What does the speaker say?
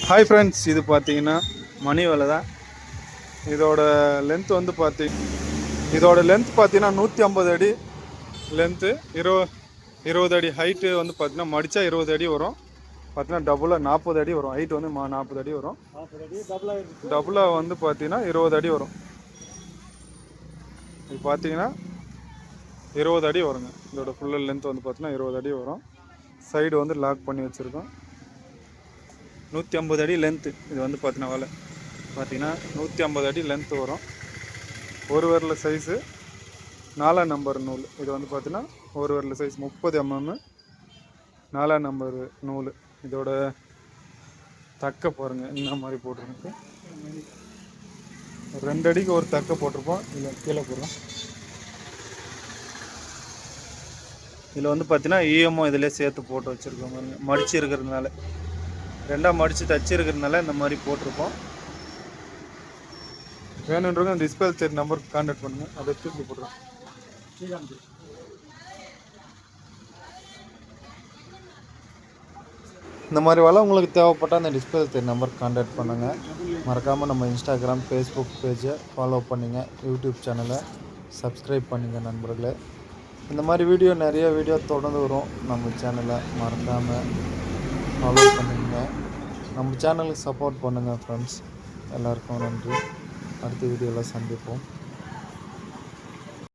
Hi friends, இது பார்த்தீங்கன்னா மணி வலை தான். இதோட லென்த் வந்து பார்த்தீங்கன்னா 150 அடி லென்த்து, 20 அடி ஹைட்டு வந்து பார்த்தீங்கன்னா மடித்தா 20 அடி வரும். பார்த்தீங்கன்னா டபுளாக 40 அடி வரும். ஹைட் வந்து 40 அடி வரும். டபுளாக வந்து பார்த்தீங்கன்னா 20 அடி வரும். இது பார்த்தீங்கன்னா 20 அடி வருங்க. இதோட ஃபுல் லென்த் வந்து பார்த்தீங்கன்னா 20 அடி வரும். சைடு வந்து லாக் பண்ணி வச்சுருக்கோம். 150 அடி லென்த்து. இது வந்து பார்த்தீங்கன்னா வலை பார்த்தீங்கன்னா 150 அடி லென்த்து வரும். ஒரு விரல் சைஸு 4ஆம் நம்பர் நூல். இது வந்து பார்த்தீங்கன்னா ஒரு விரல் சைஸ் 30 mm 4ஆம் நம்பர் நூல். இதோட தக்கை பாருங்கள் என்ன மாதிரி போட்டிருக்கு. 2 அடிக்கு ஒரு தக்கை போட்டிருப்போம். இதில் கீழே போடுறோம். இதில் வந்து பார்த்தீங்கன்னா ஈஎம்ஓ இதிலே சேர்த்து போட்டு வச்சுருக்கோம் பாருங்க. மடிச்சு இருக்கிறதுனால, ரெண்டாக மடித்து தச்சு இருக்கிறதுனால இந்த மாதிரி போட்டிருப்போம். வேணுன்றவங்க அந்த டிஸ்பிளே சைட் நம்பருக்கு கான்டாக்ட் பண்ணுங்கள். அதை தூக்கி போடுறோம். இந்த மாதிரி வலை உங்களுக்கு தேவைப்பட்டால் அந்த டிஸ்பிளே சைட் நம்பருக்கு கான்டாக்ட் பண்ணுங்கள். மறக்காமல் நம்ம இன்ஸ்டாகிராம், ஃபேஸ்புக் பேஜை ஃபாலோ பண்ணுங்க. யூடியூப் சேனலை சப்ஸ்கிரைப் பண்ணுங்கள் நண்பர்களே. இந்த மாதிரி நிறைய வீடியோ தொடர்ந்து வரும். நம்ம சேனலை மறக்காமல் ஃபாலோ பண்ணுங்க. நம்ம சேனலுக்கு சப்போர்ட் பண்ணுங்கள் ஃப்ரெண்ட்ஸ். எல்லாருக்கும் நன்றி. அடுத்த வீடியோவில் சந்திப்போம்.